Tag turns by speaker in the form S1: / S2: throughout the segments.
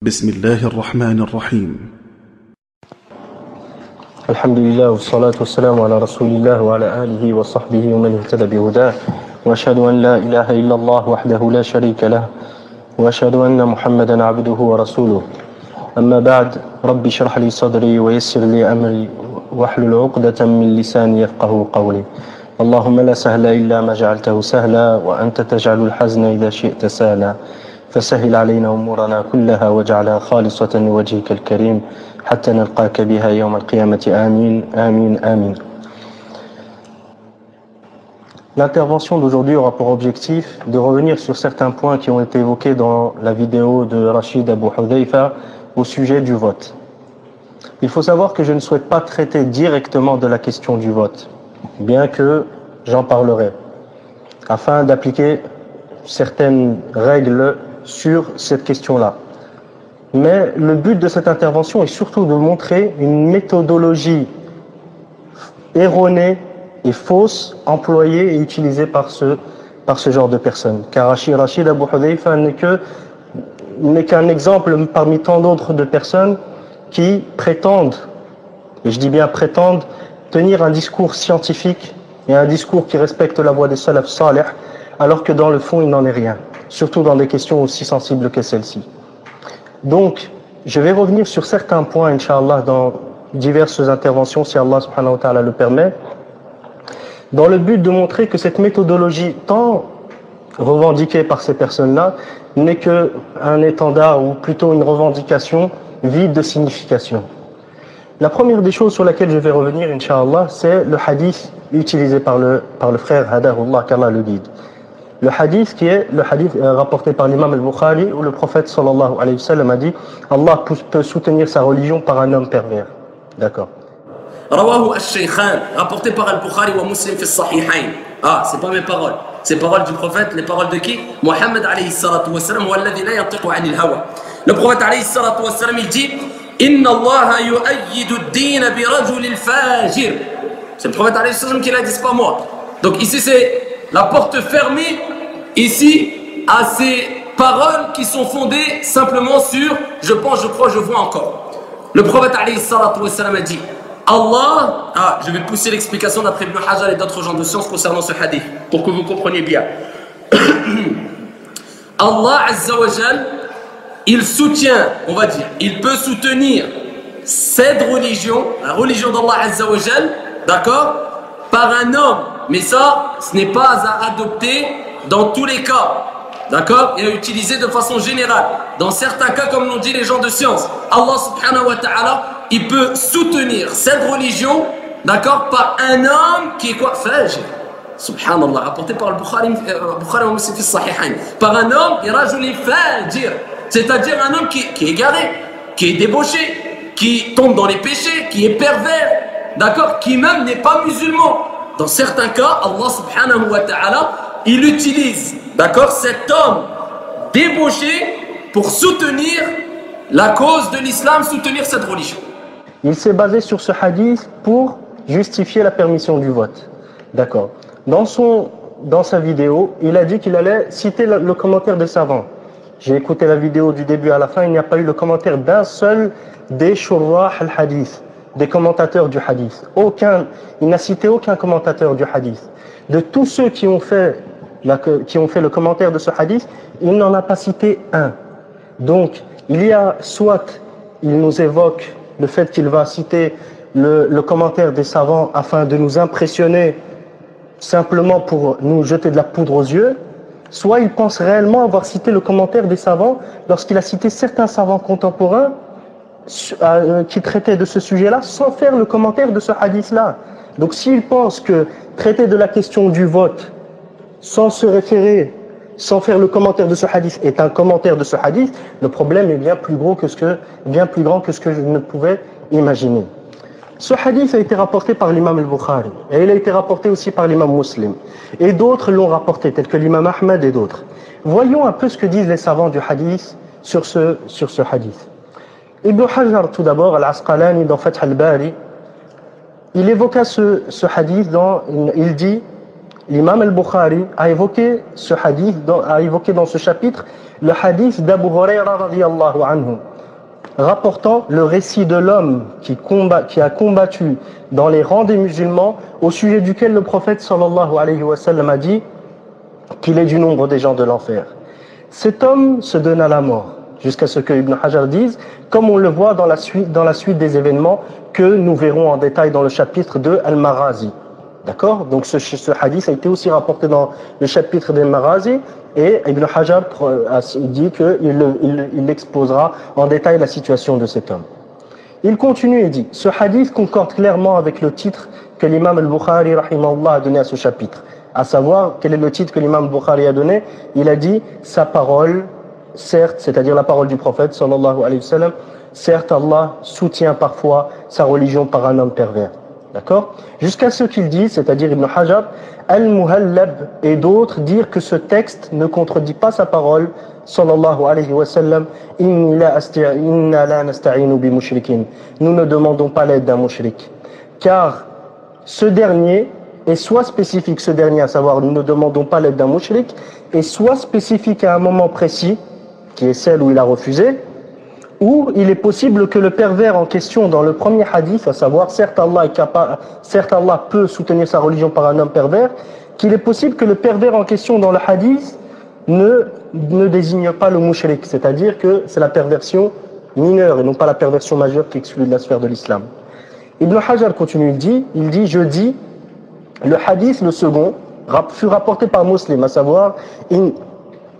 S1: بسم الله الرحمن الرحيم.
S2: الحمد لله والصلاة والسلام على رسول الله وعلى آله وصحبه ومن اهتدى بهداه وأشهد أن لا إله إلا الله وحده لا شريك له وأشهد أن محمدا عبده ورسوله. أما بعد، رب اشرح لي صدري ويسر لي أمري واحلل عقدة من لساني يفقه قولي. اللهم لا سهل إلا ما جعلته سهلا وأنت تجعل الحزن إذا شئت سهلا فسهل علينا أمورنا كلها واجعلها خالصة لوجهك الكريم حتى نلقاك بها يوم القيامة آمين آمين آمين. L'intervention d'aujourd'hui aura pour objectif de revenir sur certains points qui ont été évoqués dans la vidéo de Rachid Abu Hudhayfa au sujet du vote. Il faut savoir que je ne souhaite pas traiter directement de la question du vote, bien que j'en parlerai, afin d'appliquer certaines règles sur cette question-là. Mais le but de cette intervention est surtout de montrer une méthodologie erronée et fausse employée et utilisée par ce genre de personnes. Car Rachid Abu Hudhayfa n'est qu'un exemple parmi tant d'autres de personnes qui prétendent, et je dis bien prétendent, tenir un discours scientifique et un discours qui respecte la voie des salaf salih, alors que dans le fond il n'en est rien, surtout dans des questions aussi sensibles que celle-ci. Donc, je vais revenir sur certains points, Inch'Allah, dans diverses interventions, si Allah subhanahu wa ta'ala le permet, dans le but de montrer que cette méthodologie tant revendiquée par ces personnes-là n'est qu'un étendard ou plutôt une revendication vide de signification. La première des choses sur laquelle je vais revenir, Inch'Allah, c'est le hadith utilisé par le frère Hadahullah, qu'Allah le guide. Le hadith qui est le hadith rapporté par l'imam al-Bukhari où le prophète sallallahu alayhi wa sallam a dit Allah peut soutenir sa religion par un homme pervers. D'accord.
S3: Rawahu al-Shaykhan, rapporté par al-Bukhari wa Muslim fi as-Sahihayn. Ah, c'est pas mes paroles. C'est paroles du prophète, les paroles de qui? Muhammad alayhi salatu wa sallam, walladhi la yantiqu 'anil hawa. Le prophète alayhi salatu wa sallam, il dit Inna Allah yu'ayyidu ad-din bi rajulil fajir. C'est le prophète alayhi sallam qui l'a dit, c'est pas moi. Donc ici c'est la porte fermée, ici, à ces paroles qui sont fondées simplement sur je pense, je crois, je vois encore. Le prophète alayhi salatu wa sallam a dit Allah, je vais pousser l'explication d'après Ibn Hajar et d'autres gens de science concernant ce hadith, pour que vous compreniez bien. Allah Azza wa Jal, il soutient, on va dire, il peut soutenir cette religion, la religion d'Allah Azza wa Jal, d'accord, par un homme. Mais ça, ce n'est pas à adopter dans tous les cas, d'accord, et à utiliser de façon générale. Dans certains cas, comme l'ont dit les gens de science, Allah subhanahu wa ta'ala, il peut soutenir cette religion, d'accord, par un homme qui est quoi? Fajr. Subhanallah, rapporté par le Bukhari wa Muslim fi as-Sahihayn. Par un homme, rajuli fajir, c'est-à-dire un homme qui est égaré, qui est débauché, qui tombe dans les péchés, qui est pervers, d'accord, qui même n'est pas musulman. Dans certains cas, Allah subhanahu wa ta'ala, il utilise, d'accord, cet homme débauché pour soutenir la cause de l'islam, soutenir cette religion.
S2: Il s'est basé sur ce hadith pour justifier la permission du vote. D'accord. Dans sa vidéo, il a dit qu'il allait citer le commentaire des savants. J'ai écouté la vidéo du début à la fin, il n'y a pas eu le commentaire d'un seul des shurrah al-hadith, des commentateurs du hadith. Il n'a cité aucun commentateur du hadith. De tous ceux qui ont fait le commentaire de ce hadith, il n'en a pas cité un. Donc, il y a soit il nous évoque le fait qu'il va citer le commentaire des savants afin de nous impressionner simplement pour nous jeter de la poudre aux yeux, soit il pense réellement avoir cité le commentaire des savants lorsqu'il a cité certains savants contemporains qui traitaient de ce sujet-là sans faire le commentaire de ce hadith-là. Donc s'il pense que traiter de la question du vote sans se référer, sans faire le commentaire de ce hadith est un commentaire de ce hadith, le problème est bien plus grand que ce que je ne pouvais imaginer. Ce hadith a été rapporté par l'imam al-Bukhari et il a été rapporté aussi par l'imam Muslim et d'autres l'ont rapporté tels que l'imam Ahmed et d'autres. Voyons un peu ce que disent les savants du hadith sur ce hadith. Ibn Hajar, tout d'abord, Al-Asqalani, dans Fath al-Bari, il évoqua ce hadith, il dit, l'imam al-Bukhari a évoqué dans ce chapitre le hadith d'Abu Hurayra radiyallahu anhu, rapportant le récit de l'homme qui a combattu dans les rangs des musulmans, au sujet duquel le prophète sallallahu alayhi wa sallam a dit qu'il est du nombre des gens de l'enfer. Cet homme se donne à la mort, jusqu'à ce que Ibn Hajar dise, comme on le voit dans la suite des événements que nous verrons en détail dans le chapitre de Al-Maghazi. D'accord? Donc ce hadith a été aussi rapporté dans le chapitre d'Al-Maghazi, et Ibn Hajar dit qu'il exposera en détail la situation de cet homme. Il continue et dit, ce hadith concorde clairement avec le titre que l'imam al-Bukhari rahimahullah a donné à ce chapitre. À savoir, quel est le titre que l'imam al-Bukhari a donné? Il a dit, sa parole, certes, c'est-à-dire la parole du prophète sallallahu alayhi wa sallam, certes Allah soutient parfois sa religion par un homme pervers. D'accord? Jusqu'à ce qu'il dise, c'est-à-dire Ibn Hajar, Al-Muhallab et d'autres dire que ce texte ne contredit pas sa parole, sallallahu alayhi wa sallam, Inna la nasta'inu bi mushrikin. Nous ne demandons pas l'aide d'un mushrik. Car ce dernier est soit spécifique, ce dernier, à savoir nous ne demandons pas l'aide d'un mushrik, est soit spécifique à un moment précis, qui est celle où il a refusé, ou il est possible que le pervers en question dans le premier hadith, à savoir certes Allah peut soutenir sa religion par un homme pervers, qu'il est possible que le pervers en question dans le hadith ne désigne pas le mushrik, c'est-à-dire que c'est la perversion mineure et non pas la perversion majeure qui exclut de la sphère de l'islam. Ibn Hajar continue, il dit je dis, le hadith, le second, fut rapporté par Muslim, à savoir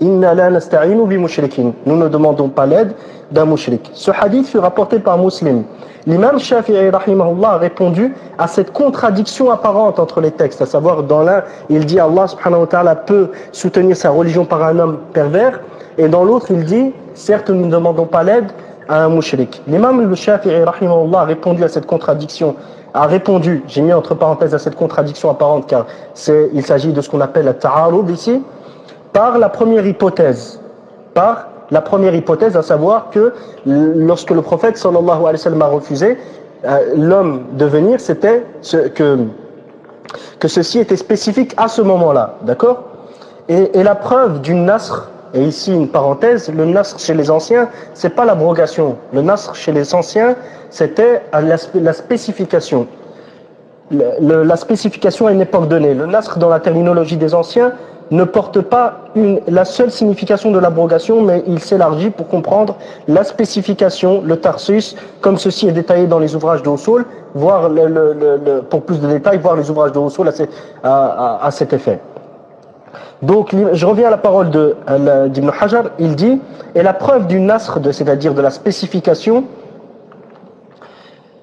S2: Inna la nasta'inu bi mushrikin. Nous ne demandons pas l'aide d'un mushrik. Ce hadith fut rapporté par Muslim. L'imam Shafi'i rahimahullah a répondu à cette contradiction apparente entre les textes, à savoir dans l'un, il dit Allah subhanahu wa ta'ala peut soutenir sa religion par un homme pervers, et dans l'autre il dit certes nous ne demandons pas l'aide à un mushrik. L'imam Shafi'i rahimahullah a répondu à cette contradiction, j'ai mis entre parenthèses à cette contradiction apparente car il s'agit de ce qu'on appelle la ta'arud ici, par la première hypothèse, à savoir que lorsque le prophète sallallahu alayhi wa sallam a refusé l'homme de venir, c'était que ceci était spécifique à ce moment-là, d'accord? Et la preuve du nasr, et ici une parenthèse, le nasr chez les anciens, c'est pas l'abrogation. Le nasr chez les anciens, c'était la spécification. La spécification à une époque donnée. Le nasr dans la terminologie des anciens ne porte pas la seule signification de l'abrogation, mais il s'élargit pour comprendre la spécification, le tarsus, comme ceci est détaillé dans les ouvrages de Usul, voir pour plus de détails, voir les ouvrages de Usul à cet effet. Donc, je reviens à la parole d'Ibn Hajar, il dit, et la preuve du nasr, c'est-à-dire de la spécification,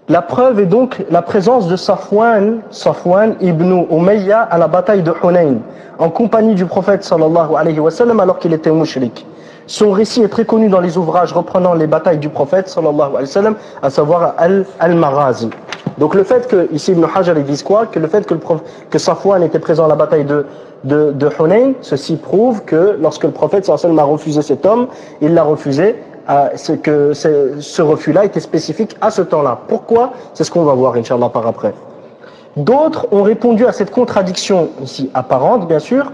S2: la preuve est donc la présence de Safwan ibn Umayya à la bataille de Hunayn, en compagnie du prophète sallallahu alayhi wa sallam alors qu'il était mushrik. Son récit est très connu dans les ouvrages reprenant les batailles du prophète sallallahu alayhi wa sallam, à savoir Al-Maghazi. Donc le fait que, ici Ibn Hajar dise quoi? Que le fait que Safwan était présent à la bataille de Hunayn, ceci prouve que lorsque le prophète sallallahu alayhi wa sallam a refusé cet homme, il l'a refusé, ce refus-là était spécifique à ce temps-là. Pourquoi? C'est ce qu'on va voir, Inch'Allah, par après. D'autres ont répondu à cette contradiction, ici apparente, bien sûr,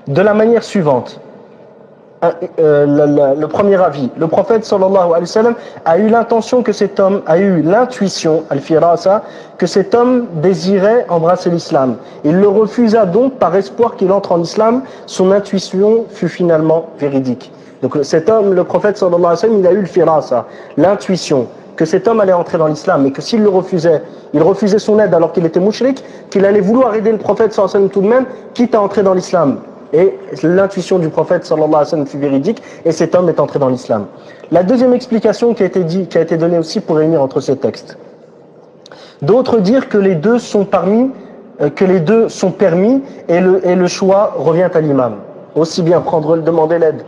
S2: de la manière suivante. Le premier avis, le prophète sallallahu alayhi wa sallam a eu l'intention que cet homme, a eu l'intuition, al-firasa, que cet homme désirait embrasser l'islam. Il le refusa donc par espoir qu'il entre en islam. Son intuition fut finalement véridique. Donc cet homme, le prophète sallallahu alayhi wa sallam, il a eu le firasa, l'intuition que cet homme allait entrer dans l'islam, et que s'il le refusait, il refusait son aide alors qu'il était mushrik, qu'il allait vouloir aider le prophète sallallahu alayhi wa sallam tout de même, quitte à entrer dans l'islam. Et l'intuition du prophète sallallahu alayhi wa sallam fut véridique, et cet homme est entré dans l'islam. La deuxième explication qui a été donnée aussi pour réunir entre ces textes. D'autres dirent que les deux sont permis, et le choix revient à l'imam. Aussi bien demander l'aide,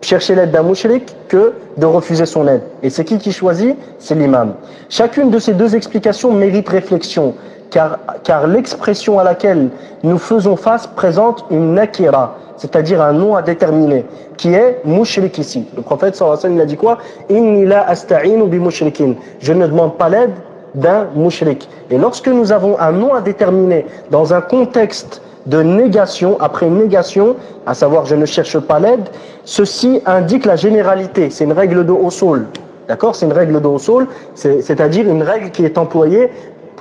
S2: chercher l'aide d'un mushrik que de refuser son aide. Et c'est qui choisit? C'est l'imam. Chacune de ces deux explications mérite réflexion, car l'expression à laquelle nous faisons face présente une nakira, c'est-à-dire un nom à déterminer, qui est mushrik ici. Le prophète sallallahu alayhi wa sallam, il a dit quoi? Inni la asta'inu bi mushrikin. Je ne demande pas l'aide d'un mushrik. Et lorsque nous avons un nom à déterminer dans un contexte de négation, après une négation, à savoir je ne cherche pas l'aide, ceci indique la généralité. C'est une règle de usul. D'accord? C'est une règle de usul, c'est-à-dire une règle qui est employée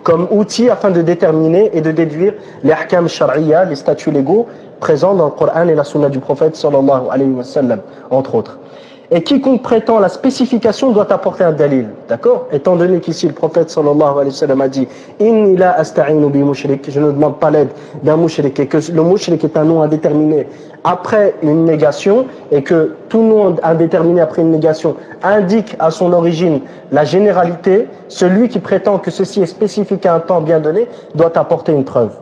S2: comme outil afin de déterminer et de déduire les ahkam shar'iyya, les statuts légaux présents dans le Coran et la sunna du prophète sallallahu alayhi wa sallam, entre autres. Et quiconque prétend la spécification doit apporter un dalil, d'accord? Étant donné qu'ici le prophète sallallahu alayhi wa sallam a dit « Inni la asta'inu bi mushrik » je ne demande pas l'aide d'un mushrik, et que le mushrik est un nom indéterminé après une négation, et que tout nom indéterminé après une négation indique à son origine la généralité, celui qui prétend que ceci est spécifique à un temps bien donné doit apporter une preuve.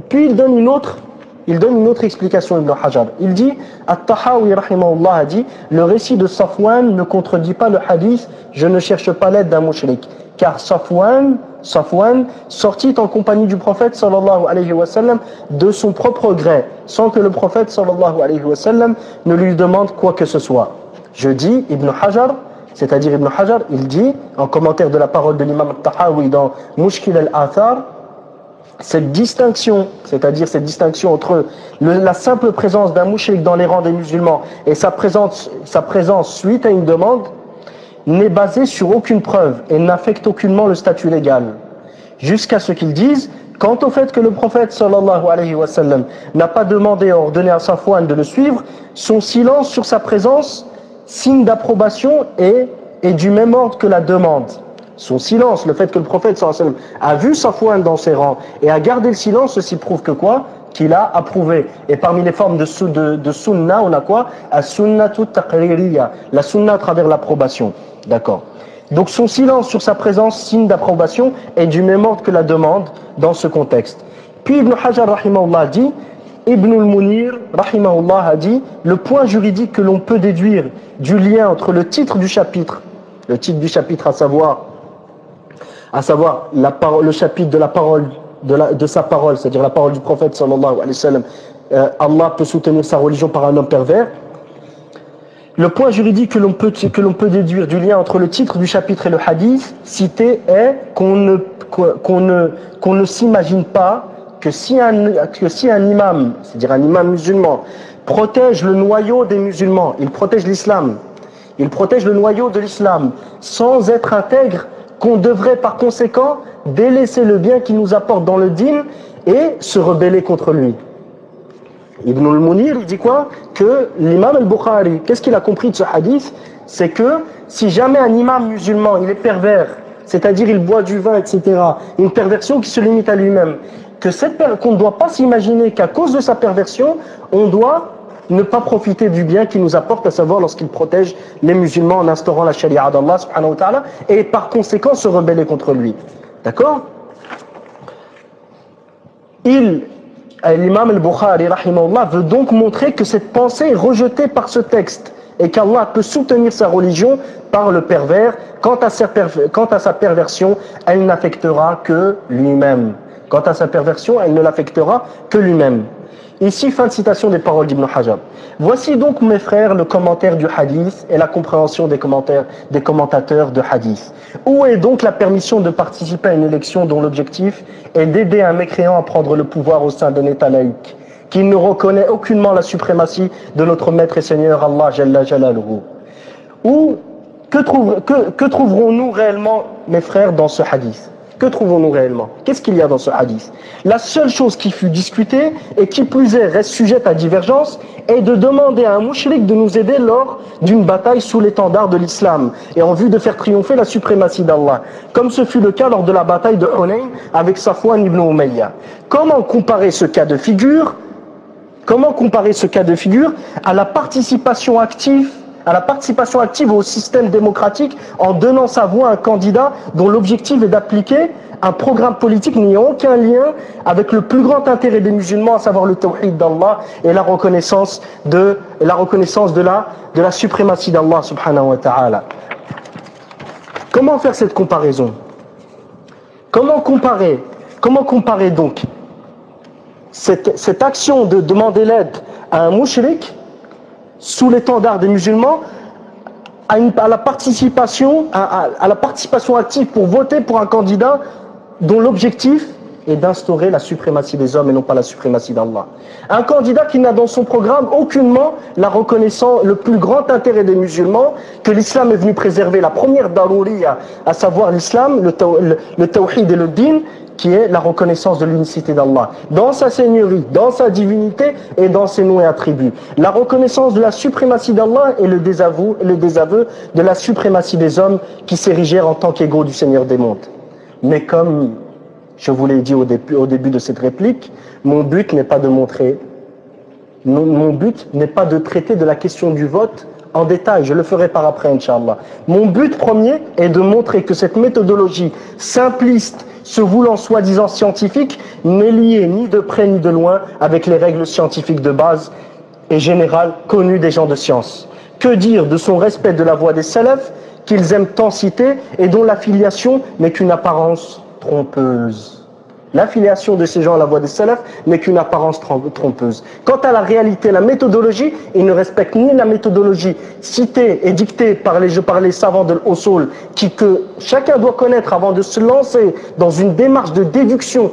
S2: Puis il donne une autre explication, Ibn Hajar. Il dit, At-Tahawi rahimahullah a dit, le récit de Safwan ne contredit pas le hadith, je ne cherche pas l'aide d'un mushrik. Car Safwan sortit en compagnie du prophète sallallahu alayhi wa sallam de son propre gré, sans que le prophète sallallahu alayhi wa sallam ne lui demande quoi que ce soit. Je dis, Ibn Hajar, c'est-à-dire Ibn Hajar, il dit, en commentaire de la parole de l'imam At-Tahawi dans Mushkil al-Athar, cette distinction, c'est-à-dire cette distinction entre la simple présence d'un mushrik dans les rangs des musulmans et sa présence suite à une demande, n'est basée sur aucune preuve et n'affecte aucunement le statut légal. Jusqu'à ce qu'ils disent, quant au fait que le prophète sallallahu alayhi wa sallam n'a pas demandé à ordonner à Safwan de le suivre, son silence sur sa présence, signe d'approbation est du même ordre que la demande. Son silence, le fait que le prophète sallallahu alayhi wa sallam a vu Safwan dans ses rangs et a gardé le silence, ceci prouve que quoi? Qu'il a approuvé. Et parmi les formes de sunna, on a quoi? As-sunnatu taqririya, la sunna à travers l'approbation. D'accord. Donc son silence sur sa présence, signe d'approbation, est du même ordre que la demande dans ce contexte. Puis Ibn Hajar rahimahullah dit, Ibn al-Munir rahimahullah a dit, le point juridique que l'on peut déduire du lien entre le titre du chapitre à savoir le chapitre de la parole de sa parole, c'est-à-dire la parole du prophète sallallahu alayhi wa sallam, Allah peut soutenir sa religion par un homme pervers. Le point juridique que l'on peut déduire du lien entre le titre du chapitre et le hadith cité est qu'on ne s'imagine pas que si un imam, c'est-à-dire un imam musulman, protège le noyau des musulmans, il protège l'islam, il protège le noyau de l'islam sans être intègre, qu'on devrait par conséquent délaisser le bien qu'il nous apporte dans le dîn et se rebeller contre lui. Ibn al-Munir, il dit quoi? Que l'imam al-Bukhari, qu'est-ce qu'il a compris de ce hadith? C'est que si jamais un imam musulman, il est pervers, c'est-à-dire il boit du vin, etc., une perversion qui se limite à lui-même, qu'on ne doit pas s'imaginer qu'à cause de sa perversion, on doit ne pas profiter du bien qu'il nous apporte, à savoir lorsqu'il protège les musulmans en instaurant la sharia d'Allah subhanahu wa ta'ala, et par conséquent se rebeller contre lui. D'accord? L'imam al-Bukhari rahimahullah veut donc montrer que cette pensée est rejetée par ce texte et qu'Allah peut soutenir sa religion par le pervers. Quant à sa perversion, elle n'affectera que lui-même. Quant à sa perversion, elle ne l'affectera que lui-même. Ici, fin de citation des paroles d'Ibn Hajar. Voici donc, mes frères, le commentaire du hadith et la compréhension des commentateurs de hadith. Où est donc la permission de participer à une élection dont l'objectif est d'aider un mécréant à prendre le pouvoir au sein d'un État laïque, qui ne reconnaît aucunement la suprématie de notre Maître et Seigneur Allah Jalla Jalaluhu? Que trouverons-nous réellement, mes frères, dans ce hadith? Que trouvons-nous réellement? Qu'est-ce qu'il y a dans ce hadith? La seule chose qui fut discutée, et qui plus est reste sujette à divergence, est de demander à un mouchrik de nous aider lors d'une bataille sous l'étendard de l'islam, et en vue de faire triompher la suprématie d'Allah, comme ce fut le cas lors de la bataille de Hunayn avec Safwan ibn Umayya. Comment comparer ce cas de figure à la participation active au système démocratique en donnant sa voix à un candidat dont l'objectif est d'appliquer un programme politique n'ayant aucun lien avec le plus grand intérêt des musulmans, à savoir le tawhid d'Allah et la reconnaissance de la suprématie d'Allah subhanahu wa ta'ala. Comment faire cette comparaison? Comment comparer donc cette action de demander l'aide à un mouchrik sous l'étendard des musulmans à la participation active pour voter pour un candidat dont l'objectif et d'instaurer la suprématie des hommes et non pas la suprématie d'Allah. Un candidat qui n'a dans son programme aucunement la reconnaissance, le plus grand intérêt des musulmans, que l'islam est venu préserver, la première daruriya, à savoir l'islam, le tawhid et le din, qui est la reconnaissance de l'unicité d'Allah, dans sa seigneurie, dans sa divinité et dans ses noms et attributs. La reconnaissance de la suprématie d'Allah et le désaveu de la suprématie des hommes qui s'érigèrent en tant qu'égaux du Seigneur des mondes. Mais comme je vous l'ai dit au début de cette réplique, mon but n'est pas de montrer, mon but n'est pas de traiter de la question du vote en détail, je le ferai par après, Inch'Allah. Mon but premier est de montrer que cette méthodologie simpliste, se voulant soi-disant scientifique, n'est liée ni de près ni de loin avec les règles scientifiques de base et générales connues des gens de science. Que dire de son respect de la voix des salafs, qu'ils aiment tant citer et dont l'affiliation n'est qu'une apparence trompeuse. L'affiliation de ces gens à la voix des salafs n'est qu'une apparence trompeuse. Quant à la réalité, la méthodologie, ils ne respectent ni la méthodologie citée et dictée par les savants de l'Usul, que chacun doit connaître avant de se lancer dans une démarche de déduction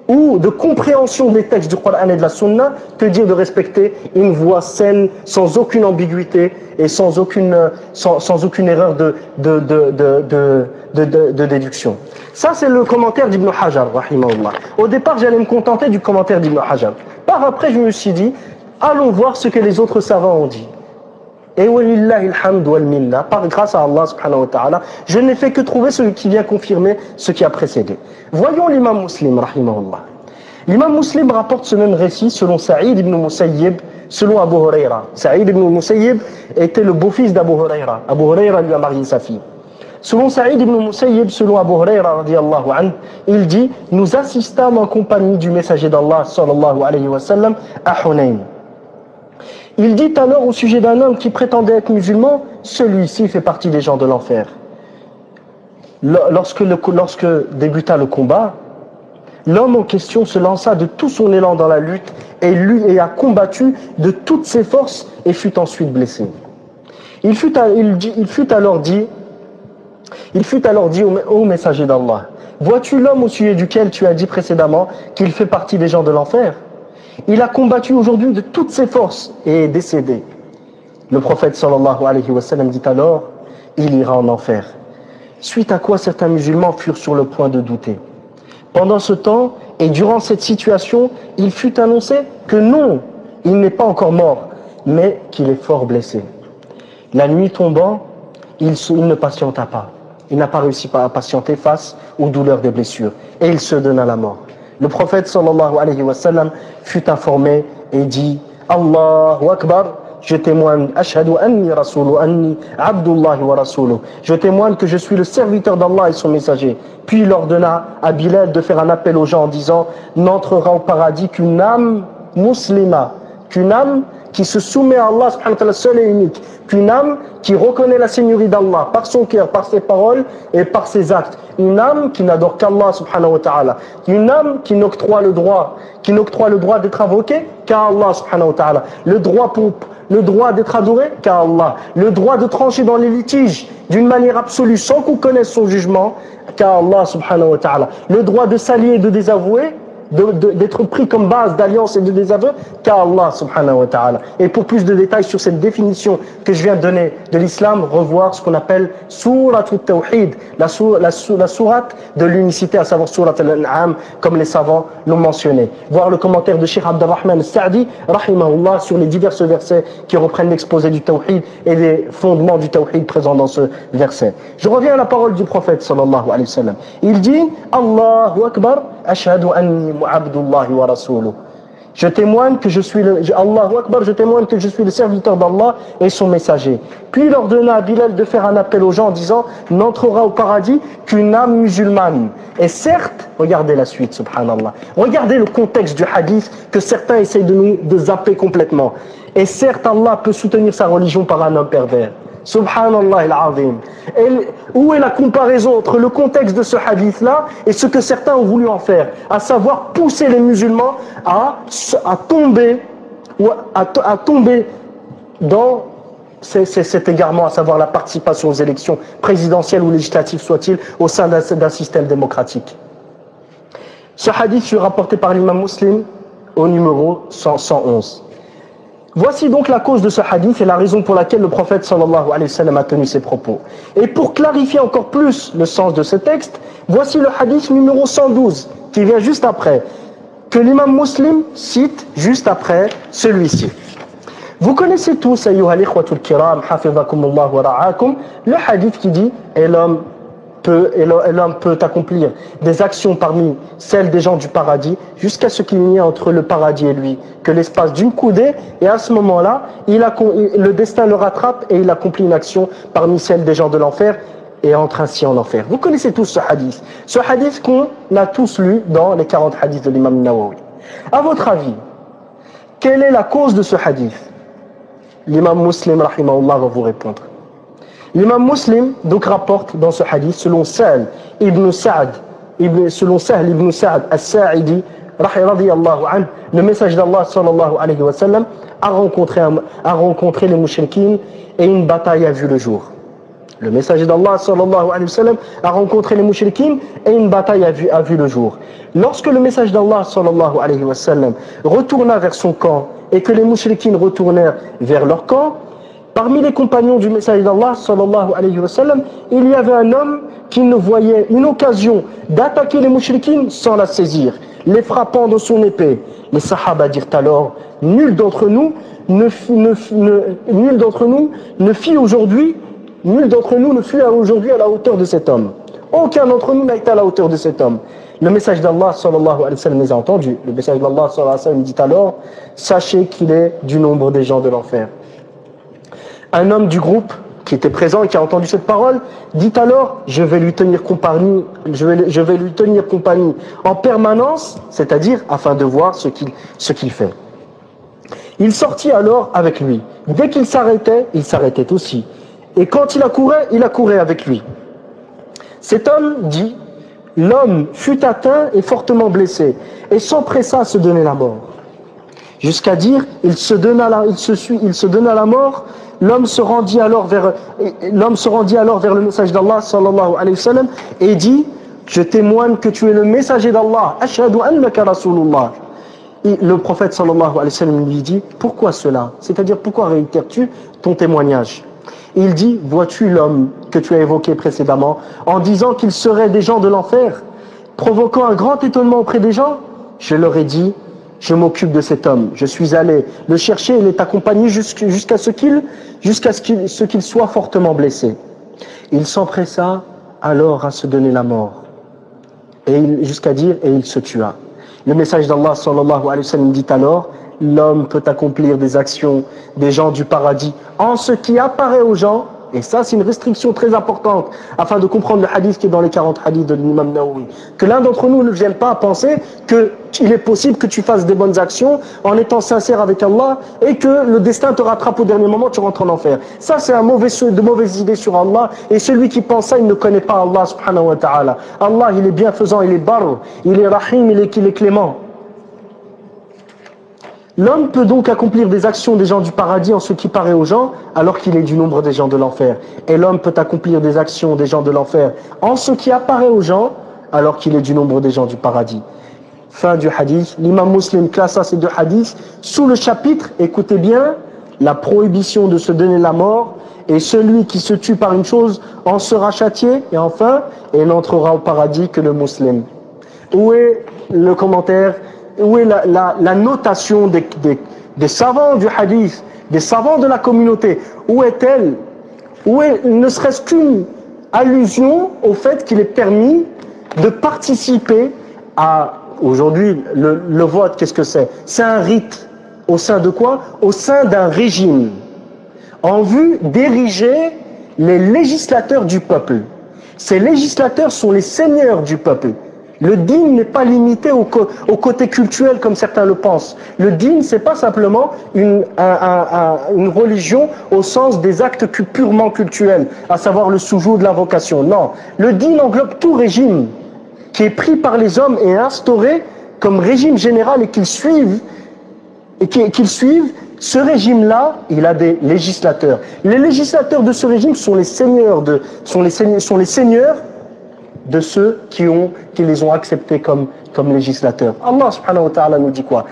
S2: ou de compréhension des textes du Coran et de la Sunna, que dire de respecter une voix saine, sans aucune ambiguïté et sans aucune erreur de déduction. Ça, c'est le commentaire d'Ibn Hajar, rahimahullah. Au départ, j'allais me contenter du commentaire d'Ibn Hajar. Par après, je me suis dit, allons voir ce que les autres savants ont dit. Et walillahi alhamd wal minna, grâce à Allah subhanahu wa ta'ala, je n'ai fait que trouver ce qui vient confirmer ce qui a précédé. Voyons l'imam Muslim, rahimahullah. L'imam Muslim rapporte ce même récit selon Saïd ibn Musayyib, selon Abu Huraira. Saïd ibn Musayyib était le beau-fils d'Abu Huraira. Abu Huraira lui a marié sa fille. Selon Saïd ibn Musayyib, selon Abu Huraira radiyallahu anhu, il dit: nous assistâmes en compagnie du messager d'Allah sallallahu alayhi wa sallam à Hunayn. Il dit alors au sujet d'un homme qui prétendait être musulman: celui-ci fait partie des gens de l'enfer. Lorsque débuta le combat, l'homme en question se lança de tout son élan dans la lutte et a combattu de toutes ses forces et fut ensuite blessé. Il fut alors dit au messager d'Allah: vois-tu l'homme au sujet duquel tu as dit précédemment qu'il fait partie des gens de l'enfer? Il a combattu aujourd'hui de toutes ses forces et est décédé. Le prophète sallallahu alayhi wa sallam dit alors: il ira en enfer. Suite à quoi certains musulmans furent sur le point de douter. Pendant ce temps et durant cette situation, il fut annoncé que non, il n'est pas encore mort, mais qu'il est fort blessé. La nuit tombant, il ne patienta pas. Il n'a pas réussi à patienter face aux douleurs des blessures et il se donna la mort. Le prophète sallallahu alayhi wa sallam fut informé et dit: Allahu Akbar, je témoigne, ashhadu anni rasulu anni abdullahi wa rasuluh. Je témoigne que je suis le serviteur d'Allah et son messager. Puis il ordonna à Bilal de faire un appel aux gens en disant: n'entrera au paradis qu'une âme muslima, qu'une âme qui se soumet à Allah subhanahu wa ta'ala seul et unique, qu'une âme qui reconnaît la seigneurie d'Allah par son cœur, par ses paroles et par ses actes, une âme qui n'adore qu'Allah subhanahu wa ta'ala, une âme qui n'octroie le droit d'être invoqué qu'à Allah subhanahu wa ta'ala, le droit d'être adoré qu'à Allah, le droit de trancher dans les litiges d'une manière absolue sans qu'on connaisse son jugement qu'à Allah subhanahu wa ta'ala, le droit de s'allier et de désavouer, d'être pris comme base d'alliance et de désaveu qu'à Allah subhanahu wa ta'ala. Et pour plus de détails sur cette définition que je viens de donner de l'islam, revoir ce qu'on appelle Surat al-Tawhid, la sourate de l'unicité, à savoir Surat al-An'am, comme les savants l'ont mentionné. Voir le commentaire de Cheikh Abdurrahman al-Sa'di, rahimahullah, sur les divers versets qui reprennent l'exposé du Tawhid et les fondements du Tawhid présents dans ce verset. Je reviens à la parole du prophète sallallahu alayhi wa sallam. Il dit: Allahu Akbar, ashhadu anni abdullahi wa rasuluh. Je témoigne que je suis Allahu Akbar, je témoigne que je suis le serviteur d'Allah et son messager. Puis il ordonna à Bilal de faire un appel aux gens en disant: n'entrera au paradis qu'une âme musulmane. Et certes, regardez la suite, subhanallah. Regardez le contexte du hadith que certains essayent de zapper complètement. Et certes, Allah peut soutenir sa religion par un homme pervers. Subhanallah al-azim. Où est la comparaison entre le contexte de ce hadith-là et ce que certains ont voulu en faire, à savoir pousser les musulmans à tomber dans cet égarement, à savoir la participation aux élections présidentielles ou législatives soit-il, au sein d'un système démocratique. Ce hadith fut rapporté par l'imam Muslim au numéro 111. Voici donc la cause de ce hadith et la raison pour laquelle le prophète sallallahu alayhi wa sallam a tenu ses propos. Et pour clarifier encore plus le sens de ce texte, voici le hadith numéro 112 qui vient juste après, que l'imam Muslim cite juste après celui-ci. Vous connaissez tous, ayyuha al-ikhwatul kiram, hafizakumullah wa ra'akum, le hadith qui dit « Et l'homme peut accomplir des actions parmi celles des gens du paradis jusqu'à ce qu'il n'y ait entre le paradis et lui que l'espace d'une coudée, et à ce moment-là, le destin le rattrape et il accomplit une action parmi celles des gens de l'enfer et entre ainsi en enfer. » Vous connaissez tous ce hadith qu'on a tous lu dans les 40 hadiths de l'imam Nawawi. À votre avis, quelle est la cause de ce hadith? L'imam Muslim rahimahullah va vous répondre. L'imam Muslim donc rapporte dans ce hadith selon Sahl ibn Sa'd as-Sa'idi radiyallahu anhu, le message d'Allah sallallahu alayhi wa sallam a rencontré les mouchriquines et une bataille a vu le jour. Le messager d'Allah sallallahu alayhi wa sallam a rencontré les mouchriquines et une bataille a vu le jour. Lorsque le message d'Allah sallallahu alayhi wa sallam retourna vers son camp et que les mouchriquines retournèrent vers leur camp, parmi les compagnons du messager d'Allah sallallahu alayhi wa sallam, il y avait un homme qui ne voyait une occasion d'attaquer les mouchriquines sans la saisir, les frappant de son épée. Les sahaba dirent alors: nul d'entre nous ne fut aujourd'hui à la hauteur de cet homme. Aucun d'entre nous n'a été à la hauteur de cet homme. Le message d'Allah sallallahu alayhi wa sallam les a entendus. Le message d'Allah sallallahu alayhi wa sallam dit alors: sachez qu'il est du nombre des gens de l'enfer. Un homme du groupe qui était présent et qui a entendu cette parole dit alors: je vais lui tenir compagnie en permanence, c'est-à-dire afin de voir ce qu'il fait. Il sortit alors avec lui. Dès qu'il s'arrêtait, il s'arrêtait aussi. Et quand il accourait avec lui. Cet homme dit: l'homme fut atteint et fortement blessé et s'empressa à se donner la mort. Jusqu'à dire: il se donna la mort. L'homme se rendit alors vers le message d'Allah sallallahu alayhi wa sallam et dit: je témoigne que tu es le messager d'Allah. Ashhadu annaka rasulullah. Et le prophète sallallahu alayhi wa sallam lui dit: pourquoi cela? C'est-à-dire, pourquoi réitères-tu ton témoignage? Il dit: vois-tu l'homme que tu as évoqué précédemment en disant qu'il serait des gens de l'enfer, provoquant un grand étonnement auprès des gens? Je leur ai dit: je m'occupe de cet homme. Je suis allé le chercher et l'ai accompagné jusqu'à ce qu'il soit fortement blessé. Il s'empressa alors à se donner la mort. Jusqu'à dire: et il se tua. Le message d'Allah sallallahu alayhi wa sallam dit alors: l'homme peut accomplir des actions des gens du paradis en ce qui apparaît aux gens. Et ça, c'est une restriction très importante afin de comprendre le hadith qui est dans les 40 hadiths de l'imam Nawawi. Que l'un d'entre nous ne vienne pas à penser qu'il est possible que tu fasses des bonnes actions en étant sincère avec Allah et que le destin te rattrape au dernier moment, tu rentres en enfer. Ça, c'est de mauvaises idées sur Allah. Et celui qui pense ça, il ne connaît pas Allah subhanahu wa ta'ala. Allah, il est bienfaisant, il est barr, il est rahim, il est clément. L'homme peut donc accomplir des actions des gens du paradis en ce qui paraît aux gens, alors qu'il est du nombre des gens de l'enfer. Et l'homme peut accomplir des actions des gens de l'enfer en ce qui apparaît aux gens, alors qu'il est du nombre des gens du paradis. Fin du hadith. L'imam Muslim classa ces deux hadiths sous le chapitre, écoutez bien, la prohibition de se donner la mort, et celui qui se tue par une chose en sera châtié, et enfin, et n'entrera au paradis que le musulman. Où est le commentaire? Où est la notation des savants du hadith, des savants de la communauté? Où est-elle? Où est ne serait-ce qu'une allusion au fait qu'il est permis de participer à... Aujourd'hui, le vote, qu'est-ce que c'est? C'est un rite. Au sein de quoi? Au sein d'un régime. En vue d'ériger les législateurs du peuple. Ces législateurs sont les seigneurs du peuple. Le dîn n'est pas limité au côté cultuel comme certains le pensent. Le dîn, c'est pas simplement une religion au sens des actes purement cultuels, à savoir le soujou de l'invocation. Non, le dîn englobe tout régime qui est pris par les hommes et instauré comme régime général et qu'ils suivent. Ce régime-là, il a des législateurs. Les législateurs de ce régime sont les seigneurs de ceux qui les ont acceptés comme comme législateur. Allah subhanahu wa ta'ala nous dit quoi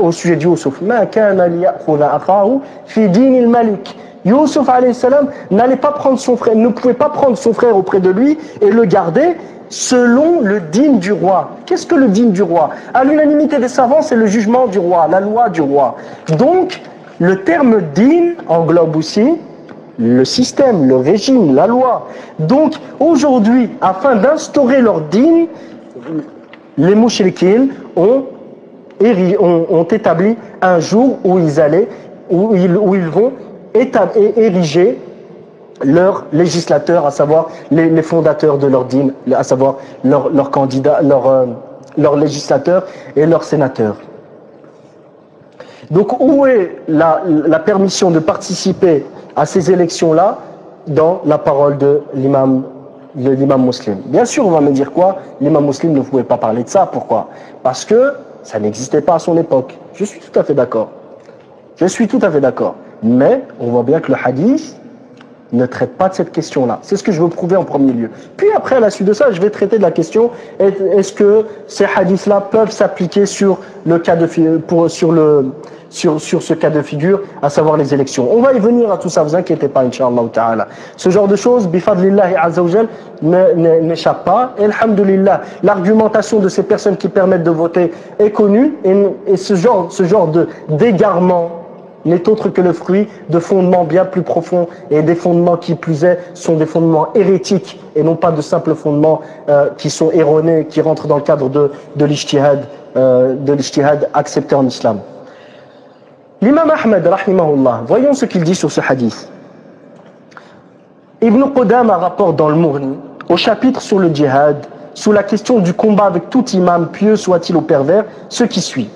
S2: au sujet de Youssouf? Ma kana liya'khudha akhahu fi dinil malik. Youssouf alayhi salam n'allait pas prendre son frère, ne pouvait pas prendre son frère auprès de lui et le garder selon le dîme du roi. Qu'est-ce que le dîme du roi? À l'unanimité des savants, c'est le jugement du roi, la loi du roi. Donc, le terme dîme englobe aussi le système, le régime, la loi. Donc, aujourd'hui, afin d'instaurer leur dîme, les mouchriquins ont établi un jour où ils vont ériger leurs législateurs, à savoir les fondateurs de leur dîme, à savoir leurs candidats, leurs législateurs et leurs sénateurs. Donc où est la permission de participer à ces élections-là dans la parole de l'imam Muslim? Bien sûr, on va me dire quoi? L'imam Muslim ne pouvait pas parler de ça. Pourquoi? Parce que ça n'existait pas à son époque. Je suis tout à fait d'accord. Mais on voit bien que le hadith ne traite pas de cette question-là. C'est ce que je veux prouver en premier lieu. Puis après, à la suite de ça, je vais traiter de la question, est-ce que ces hadiths-là peuvent s'appliquer sur ce cas de figure, à savoir les élections. On va y venir à tout ça, vous inquiétez pas, Inch'Allah ta'ala. Ce genre de choses, bifadlillahi azza wa jal, n'échappe pas. Et alhamdulillah, l'argumentation de ces personnes qui permettent de voter est connue, et ce genre d'égarement n'est autre que le fruit de fondements bien plus profonds, et des fondements qui plus est sont des fondements hérétiques et non pas de simples fondements qui sont erronés, qui rentrent dans le cadre de l'ijtihad accepté en islam. L'imam Ahmed, rahimahullah, voyons ce qu'il dit sur ce hadith. Ibn Qudama rapporte dans le Mughni, au chapitre sur le djihad, sous la question du combat avec tout imam, pieux soit-il ou pervers, ce qui suit.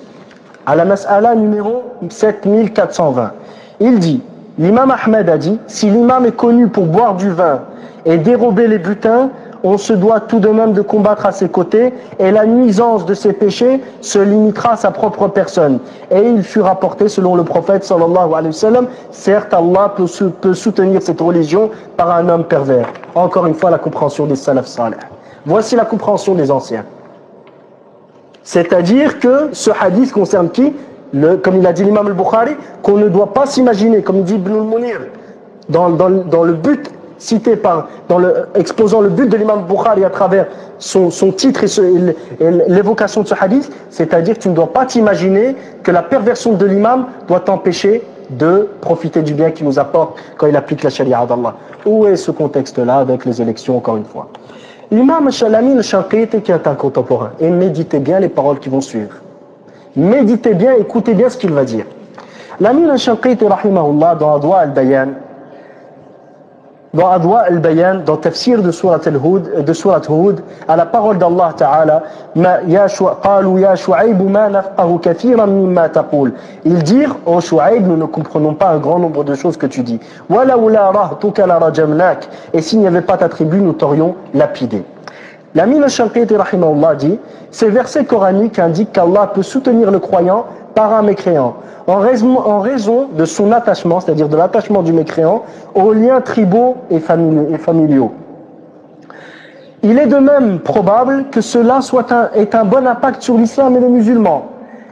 S2: À la mas'ala numéro 7420, il dit, l'imam Ahmed a dit, si l'imam est connu pour boire du vin et dérober les butins, on se doit tout de même de combattre à ses côtés, et la nuisance de ses péchés se limitera à sa propre personne. Et il fut rapporté selon le prophète sallallahu alayhi wa sallam, certes Allah peut soutenir cette religion par un homme pervers. Encore une fois, la compréhension des salaf salih. Voici la compréhension des anciens. C'est-à-dire que ce hadith concerne qui? Comme il a dit l'imam al-Bukhari, qu'on ne doit pas s'imaginer, comme il dit Ibn al-Munir, dans le but cité exposant le but de l'imam Bukhari à travers son titre et l'évocation de ce hadith, c'est-à-dire que tu ne dois pas t'imaginer que la perversion de l'imam doit t'empêcher de profiter du bien qu'il nous apporte quand il applique la charia d'Allah. Où est ce contexte-là avec les élections, encore une fois? L'imam Amin al-Shanqiti, qui est un contemporain, et méditez bien les paroles qui vont suivre. Méditez bien, écoutez bien ce qu'il va dire. L'Amin al-Shanqiti, rahimahullah, dans Adwa al-Bayan, dans Tafsir de Surat Hud, à la parole d'Allah Ta'ala, ils dirent, ô Shu'aib, nous ne comprenons pas un grand nombre de choses que tu dis. Et s'il n'y avait pas ta tribu, nous t'aurions lapidé. L'Amin al-Shanqiti rahimahullah dit, ces versets coraniques indiquent qu'Allah peut soutenir le croyant par un mécréant, en raison de son attachement, c'est-à-dire de l'attachement du mécréant, aux liens tribaux et familiaux. Il est de même probable que cela ait un bon impact sur l'islam et les musulmans,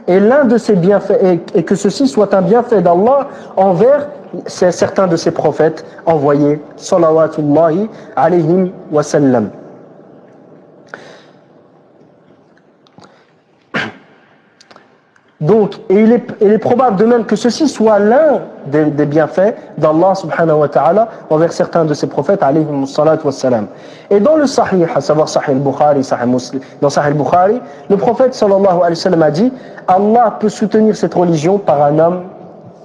S2: et l'un de ses bienfaits, et que ceci soit un bienfait d'Allah envers certains de ses prophètes envoyés, salawatullahi alayhim wa sallam. Donc, il est probable de même que ceci soit l'un des bienfaits d'Allah subhanahu wa ta'ala envers certains de ses prophètes alayhim salatu wa salam. Et dans le Sahih, à savoir Sahih al-Bukhari, Sahih Muslim, dans Sahih al-Bukhari, le prophète sallallahu alayhi wa sallam a dit, Allah peut soutenir cette religion par un homme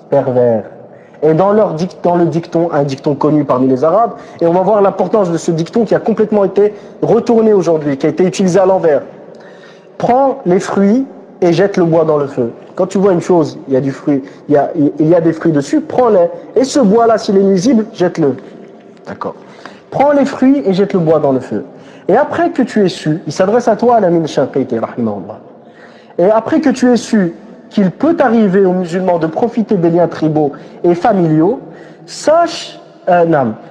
S2: pervers. Et dans le dicton, un dicton connu parmi les Arabes, et on va voir l'importance de ce dicton qui a complètement été retourné aujourd'hui, qui a été utilisé à l'envers. Prends les fruits et jette le bois dans le feu. Quand tu vois une chose, il y a du fruit, il y a des fruits dessus, prends-les. Et ce bois-là, s'il est nuisible, jette-le. D'accord. Prends les fruits et jette le bois dans le feu. Et après que tu aies su, il s'adresse à toi, l'Amin al-Shanqiti, rahimahullah. Et après que tu aies su qu'il peut arriver aux musulmans de profiter des liens tribaux et familiaux, sache,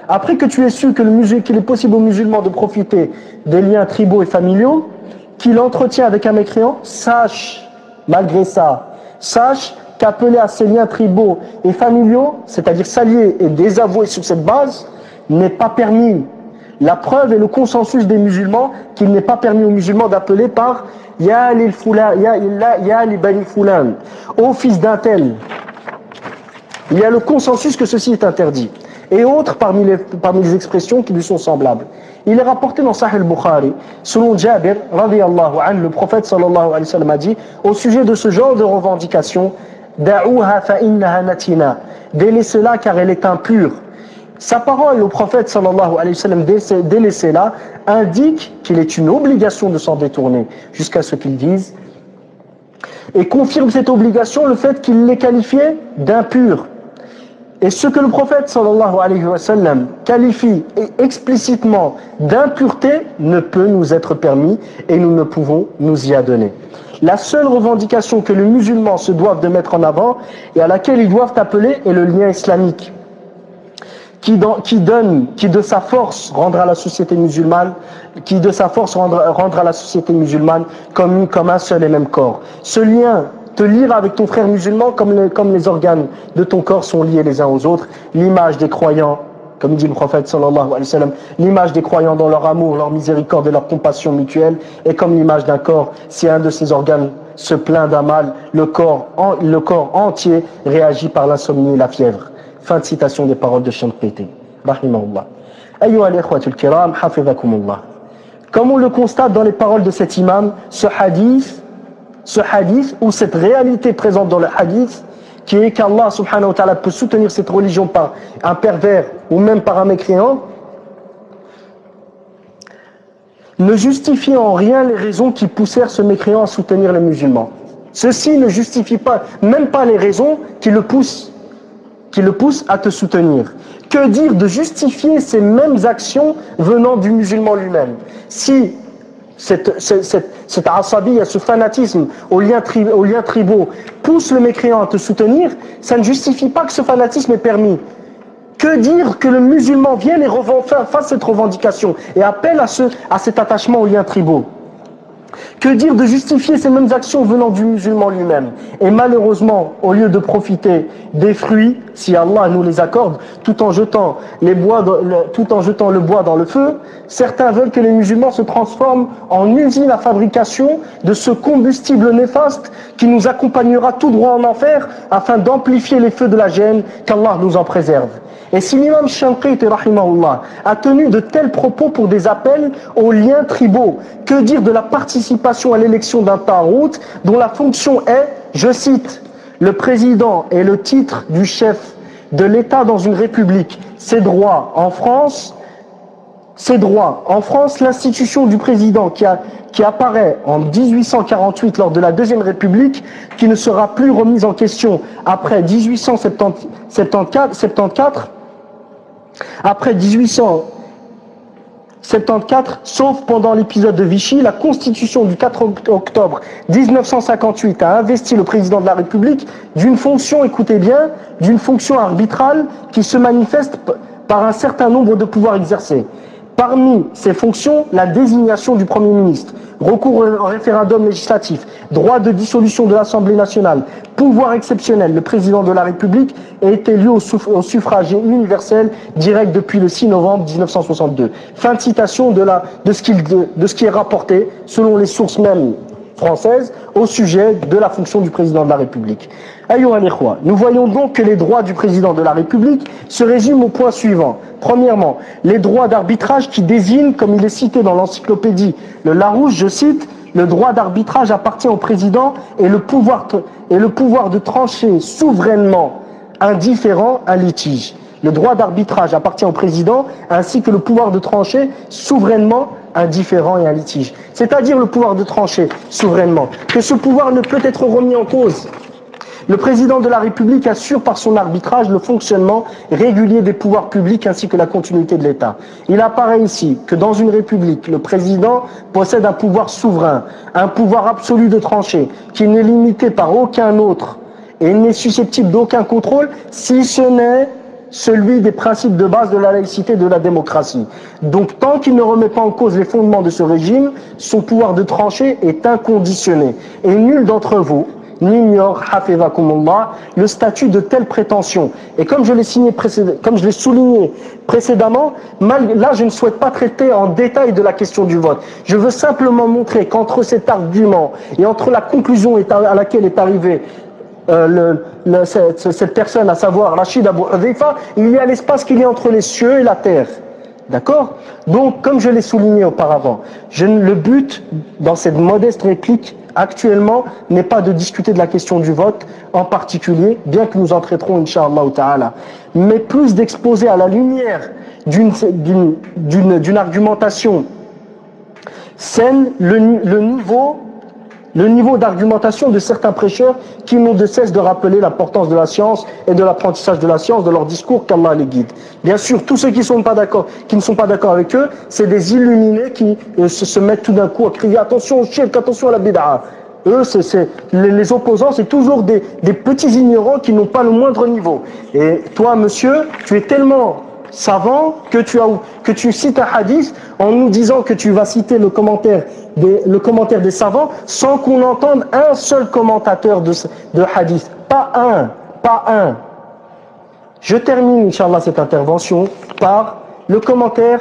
S2: après que tu aies su qu'il est possible aux musulmans de profiter des liens tribaux et familiaux, qu'il entretient avec un mécréant, sache, malgré ça, sache qu'appeler à ses liens tribaux et familiaux, c'est-à-dire s'allier et désavouer sur cette base, n'est pas permis. La preuve est le consensus des musulmans qu'il n'est pas permis aux musulmans d'appeler par Ya li bani fulan, ô fils d'un tel. Il y a le consensus que ceci est interdit. Et autres parmi les expressions qui lui sont semblables. Il est rapporté dans Sahih al-Bukhari, selon Jabir, radiyallahu anhu, le prophète sallallahu alayhi wa sallam a dit, au sujet de ce genre de revendication, Da'uha fa innaha natina, délaissez-la car elle est impure. Sa parole au prophète sallallahu alayhi wa sallam, délaissez-la, indique qu'il est une obligation de s'en détourner, jusqu'à ce qu'il dise, et confirme cette obligation le fait qu'il l'ait qualifiée d'impure. Et ce que le prophète sallallahu alayhi wa sallam qualifie explicitement d'impureté ne peut nous être permis et nous ne pouvons nous y adonner. La seule revendication que les musulmans se doivent de mettre en avant et à laquelle ils doivent appeler est le lien islamique qui de sa force rendra la société musulmane, rendra la société musulmane comme un seul et même corps. Ce lien te liera avec ton frère musulman comme les organes de ton corps sont liés les uns aux autres. L'image des croyants, comme dit le prophète sallallahu alayhi wa sallam, l'image des croyants dans leur amour, leur miséricorde et leur compassion mutuelle est comme l'image d'un corps. Si un de ces organes se plaint d'un mal, le corps entier réagit par l'insomnie et la fièvre. Fin de citation des paroles de Shanqiti. Rahimahullah. Ayyuha al-ikhwatul kiram, hafizakumullah. Comme on le constate dans les paroles de cet imam, ce hadith ou cette réalité présente dans le hadith, qui est qu'Allah subhanahu wa ta'ala peut soutenir cette religion par un pervers ou même par un mécréant, ne justifie en rien les raisons qui poussèrent ce mécréant à soutenir les musulmans. Ceci ne justifie pas, même pas les raisons qui le poussent à te soutenir. Que dire de justifier ces mêmes actions venant du musulman lui-même? Si cette asabiya, ce fanatisme aux liens tribaux pousse le mécréant à te soutenir, ça ne justifie pas que ce fanatisme est permis. Que dire que le musulman vienne et fasse cette revendication et appelle à cet attachement aux liens tribaux? Que dire de justifier ces mêmes actions venant du musulman lui-même? Et malheureusement, au lieu de profiter des fruits, si Allah nous les accorde, tout en jetant le bois dans le feu, certains veulent que les musulmans se transforment en usine à fabrication de ce combustible néfaste qui nous accompagnera tout droit en enfer afin d'amplifier les feux de la gêne, qu'Allah nous en préserve. Et si l'imam Shanqiti rahimahullah a tenu de tels propos pour des appels aux liens tribaux, que dire de la participation à l'élection d'un tarout dont la fonction est, je cite, le président est le titre du chef de l'État dans une république. Ses droits en France, l'institution du président qui apparaît en 1848 lors de la Deuxième République, qui ne sera plus remise en question après 1874, sauf pendant l'épisode de Vichy, la Constitution du 4 octobre 1958 a investi le président de la République d'une fonction, écoutez bien, d'une fonction arbitrale qui se manifeste par un certain nombre de pouvoirs exercés. Parmi ces fonctions, la désignation du Premier ministre, recours au référendum législatif, droit de dissolution de l'Assemblée nationale, pouvoir exceptionnel. Le président de la République est élu au suffrage universel direct depuis le 6 novembre 1962. Fin de citation de ce qui est rapporté, selon les sources même françaises, au sujet de la fonction du président de la République. Ayyuha al-ikhwa, nous voyons donc que les droits du président de la République se résument au point suivant. Premièrement, les droits d'arbitrage qui désignent, comme il est cité dans l'encyclopédie le Larousse, je cite, le droit d'arbitrage appartient au président et le pouvoir de trancher souverainement indifférent un litige. Le droit d'arbitrage appartient au président ainsi que le pouvoir de trancher souverainement indifférent et un litige. C'est-à-dire le pouvoir de trancher souverainement, que ce pouvoir ne peut être remis en cause. Le président de la République assure par son arbitrage le fonctionnement régulier des pouvoirs publics ainsi que la continuité de l'État. Il apparaît ici que dans une république, le président possède un pouvoir souverain, un pouvoir absolu de trancher, qui n'est limité par aucun autre et n'est susceptible d'aucun contrôle, si ce n'est celui des principes de base de la laïcité et de la démocratie. Donc tant qu'il ne remet pas en cause les fondements de ce régime, son pouvoir de trancher est inconditionné. Et nul d'entre vous n'ignore, hafizakumullah, le statut de telle prétention. Et comme je l'ai souligné précédemment, là je ne souhaite pas traiter en détail de la question du vote. Je veux simplement montrer qu'entre cet argument et entre la conclusion à laquelle est arrivée cette personne, à savoir Rachid Abu Hudhayfa, il y a l'espace qu'il y a entre les cieux et la terre. D'accord? Donc, comme je l'ai souligné auparavant, le but dans cette modeste réplique actuellement n'est pas de discuter de la question du vote en particulier, bien que nous en traiterons Inch'Allah ta'ala, mais plus d'exposer à la lumière d'une argumentation saine le niveau d'argumentation de certains prêcheurs qui n'ont de cesse de rappeler l'importance de la science et de l'apprentissage de la science de leur discours, qu'Allah les guide. Bien sûr, tous ceux qui ne sont pas d'accord avec eux, c'est des illuminés qui se mettent tout d'un coup à crier attention au shirk, attention à la bid'a. Eux, les opposants, c'est toujours des petits ignorants qui n'ont pas le moindre niveau. Et toi, monsieur, tu es tellement savant que tu cites un hadith en nous disant que tu vas citer le commentaire des savants sans qu'on entende un seul commentateur de hadith. Pas un. Je termine, Inch'Allah, cette intervention par le commentaire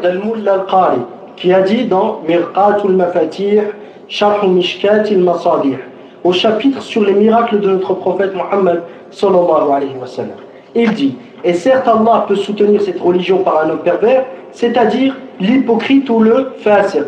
S2: d'Al-Mulla Al-Qari qui a dit dans Mirqatul Mafatih Sharh Mishkat al-Masadih, au chapitre sur les miracles de notre prophète Muhammad sallallahu alayhi wa sallam. Il dit: et certes Allah peut soutenir cette religion par un homme pervers, c'est-à-dire l'hypocrite ou le fasiq,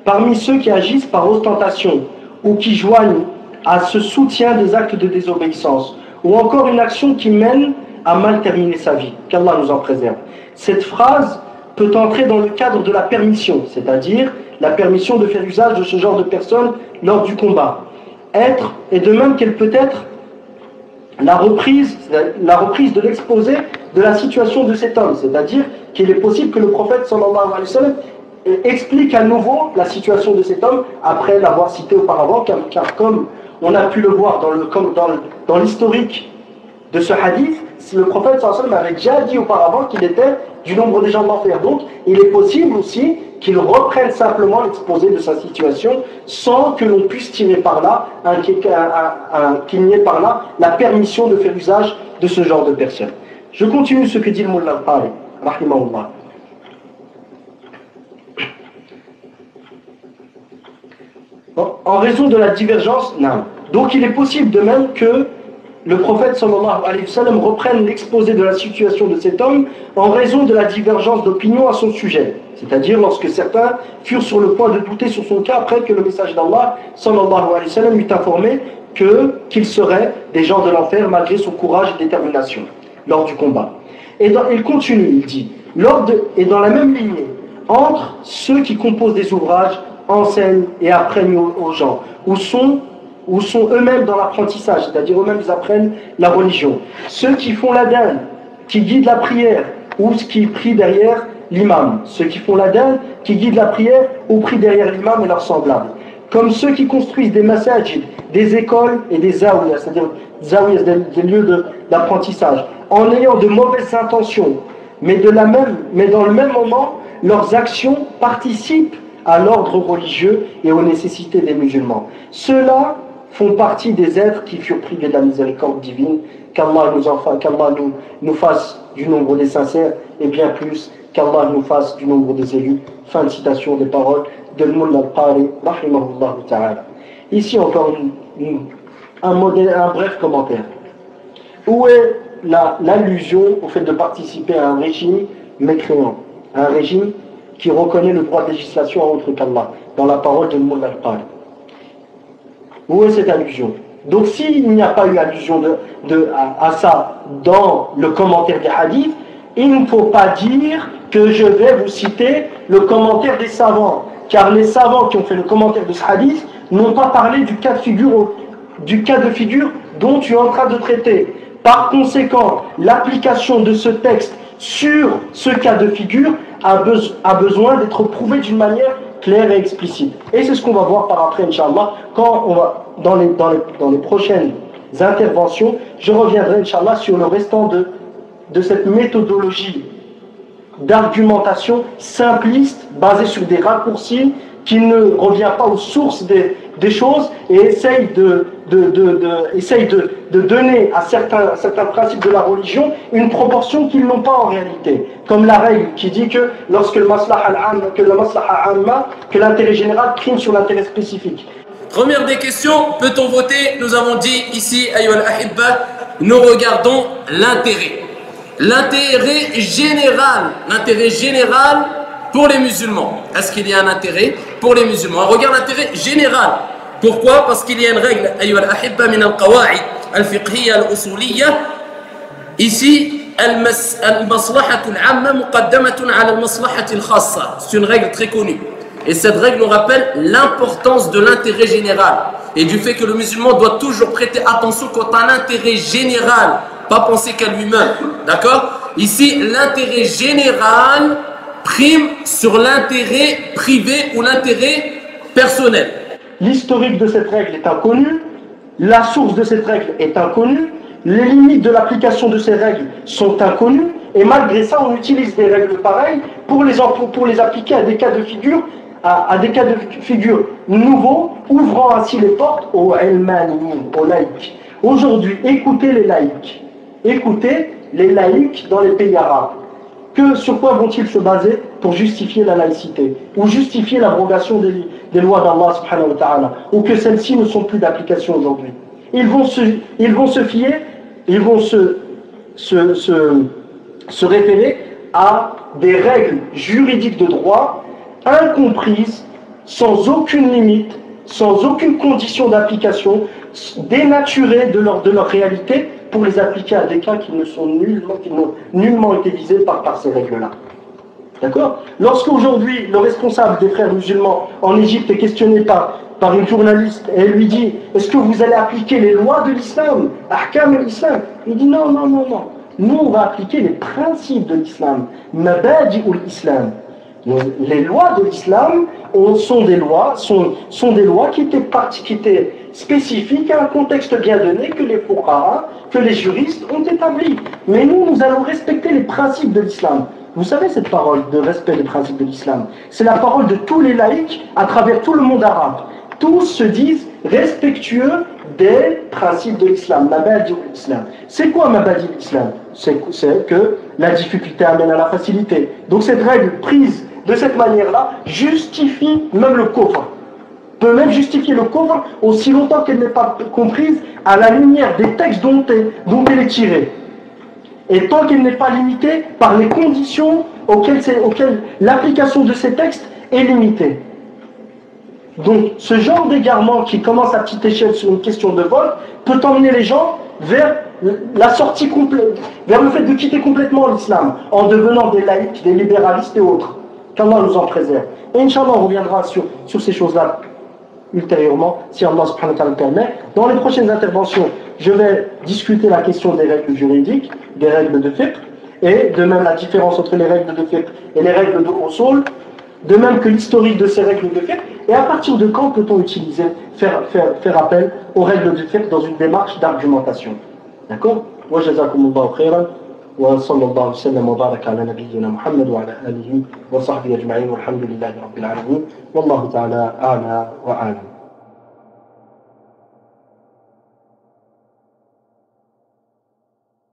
S2: parmi ceux qui agissent par ostentation ou qui joignent à ce soutien des actes de désobéissance, ou encore une action qui mène à mal terminer sa vie, qu'Allah nous en préserve. Cette phrase peut entrer dans le cadre de la permission, c'est-à-dire la permission de faire usage de ce genre de personnes lors du combat. Et de même qu'elle peut être la reprise de l'exposé de la situation de cet homme, c'est-à-dire qu'il est possible que le prophète sallallahu alayhi wa sallam explique à nouveau la situation de cet homme après l'avoir cité auparavant, car comme on a pu le voir dans l'historique de ce hadith, le prophète sallallahu alayhi wa sallam avait déjà dit auparavant qu'il était du nombre des gens de l'enfer. Donc il est possible aussi qu'il reprenne simplement l'exposé de sa situation sans que l'on puisse tirer par là, qu'il n'y ait par là la permission de faire usage de ce genre de personnes. Je continue ce que dit le Mullah Al-Qari, rahimahullah. En raison de la divergence, non. Donc il est possible de même que le prophète sallallahu alayhi wa sallam reprenne l'exposé de la situation de cet homme en raison de la divergence d'opinion à son sujet. C'est-à-dire lorsque certains furent sur le point de douter sur son cas après que le message d'Allah sallallahu alayhi wa sallam eut informé qu'il serait des gens de l'enfer malgré son courage et détermination lors du combat. Et il continue, il dit, et dans la même lignée, entre ceux qui composent des ouvrages, enseignent et apprennent aux gens, ou sont eux-mêmes dans l'apprentissage, c'est-à-dire eux-mêmes ils apprennent la religion. Ceux qui font l'adhan, qui guident la prière, ou qui prient derrière l'imam. Ceux qui font l'adhan, qui guident la prière, ou prient derrière l'imam et leurs semblables. Comme ceux qui construisent des masajid, des écoles et des zawiyas, c'est-à-dire des lieux d'apprentissage, en ayant de mauvaises intentions, mais dans le même moment, leurs actions participent à l'ordre religieux et aux nécessités des musulmans. Ceux-là font partie des êtres qui furent privés de la miséricorde divine, qu'Allah nous fasse du nombre des sincères, et bien plus, qu'Allah nous fasse du nombre des élus. Fin de citation des paroles de Mullah Al-Qari, rahimahullah ta'ala. Ici encore un bref commentaire. Où est l'allusion au fait de participer à un régime mécréant, un régime qui reconnaît le droit de législation à autre qu'Allah, dans la parole de Mullah Al-Qari? Où est cette allusion? Donc s'il n'y a pas eu allusion à ça dans le commentaire des hadiths, il ne faut pas dire que je vais vous citer le commentaire des savants, car les savants qui ont fait le commentaire de ce hadith n'ont pas parlé du cas de figure dont tu es en train de traiter. Par conséquent, l'application de ce texte sur ce cas de figure a besoin d'être prouvée d'une manière claire et explicite. Et c'est ce qu'on va voir par après, Inch'Allah, quand on va, dans les prochaines interventions, je reviendrai, Inch'Allah, sur le restant de cette méthodologie d'argumentation simpliste, basée sur des raccourcis, qui ne revient pas aux sources des choses et essaye de donner à certains principes de la religion une proportion qu'ils n'ont pas en réalité. Comme la règle qui dit que lorsque le maslaha amma, que l'intérêt général prime sur l'intérêt spécifique.
S3: Première des questions, peut-on voter? Nous avons dit ici, ayyuhal ahibba, nous regardons l'intérêt. L'intérêt général pour les musulmans. Est-ce qu'il y a un intérêt pour les musulmans? On regarde l'intérêt général. Pourquoi? Parce qu'il y a une règle, ayyuha al-ahibba, min al-qawa'id al-fiqhiyya al-usuliyya. Ici, al-maslahatu al-amma muqaddamatun ala al-maslahati al-khassa. C'est une règle très connue. Et cette règle nous rappelle l'importance de l'intérêt général. Et du fait que le musulman doit toujours prêter attention quant à l'intérêt général, pas penser qu'à lui-même. D'accord? Ici, l'intérêt général prime sur l'intérêt privé ou l'intérêt personnel.
S2: L'historique de cette règle est inconnu, la source de cette règle est inconnue, les limites de l'application de ces règles sont inconnues, et malgré ça, on utilise des règles pareilles pour les appliquer à des cas de figure, à des cas de figure nouveaux, ouvrant ainsi les portes aux ilmaniyin, aux laïcs. Aujourd'hui, écoutez les laïcs. Écoutez les laïcs dans les pays arabes. Sur quoi vont-ils se baser pour justifier la laïcité ou justifier l'abrogation des lois d'Allah subhanahu wa ta'ala, ou que celles-ci ne sont plus d'application aujourd'hui? Ils vont se fier, ils vont se référer à des règles juridiques de droit incomprises, sans aucune limite, sans aucune condition d'application, dénaturées de leur réalité, pour les appliquer à des cas qui n'ont nullement été visés par ces règles-là. D'accord? Lorsqu'aujourd'hui, le responsable des frères musulmans en Égypte est questionné par une journaliste et elle lui dit « Est-ce que vous allez appliquer les lois de l'islam, ahkam l'islam ?» Il dit « Non, non, non, non. Nous, on va appliquer les principes de l'islam, mabadi ou l'islam. » Les lois de l'islam sont des lois qui étaient spécifiques à un contexte bien donné que les fuqaha, que les juristes ont établi. Mais nous allons respecter les principes de l'islam. Vous savez cette parole de respect des principes de l'islam? C'est la parole de tous les laïcs à travers tout le monde arabe. Tous se disent respectueux des principes de l'islam, mabadi de l'islam. C'est quoi mabadi de l'islam? C'est que la difficulté amène à la facilité. Donc cette règle prise de cette manière-là justifie même le kufr. Peut même justifier le kufr aussi longtemps qu'elle n'est pas comprise à la lumière des textes dont elle est tirée. Et tant qu'elle n'est pas limitée par les conditions auxquelles l'application de ces textes est limitée. Donc ce genre d'égarement qui commence à petite échelle sur une question de vote peut emmener les gens vers la sortie complète, vers le fait de quitter complètement l'islam en devenant des laïcs, des libéralistes et autres. Qu'Allah nous en préserve. Et Inch'Allah, on reviendra sur ces choses-là ultérieurement, si Allah subhanahu wa ta'ala le permet. Dans les prochaines interventions, je vais discuter la question des règles juridiques, des règles de fiqh, et de même la différence entre les règles de fiqh et les règles de usul, de même que l'historique de ces règles de fiqh, et à partir de quand peut-on faire appel aux règles de fiqh dans une démarche d'argumentation. D'accord? Wa jazakumullahu khairan. وصلى الله وسلم وبارك على نبينا محمد وعلى آله وصحبه أجمعين والحمد لله رب العالمين والله تعالى أعلى وأعلم.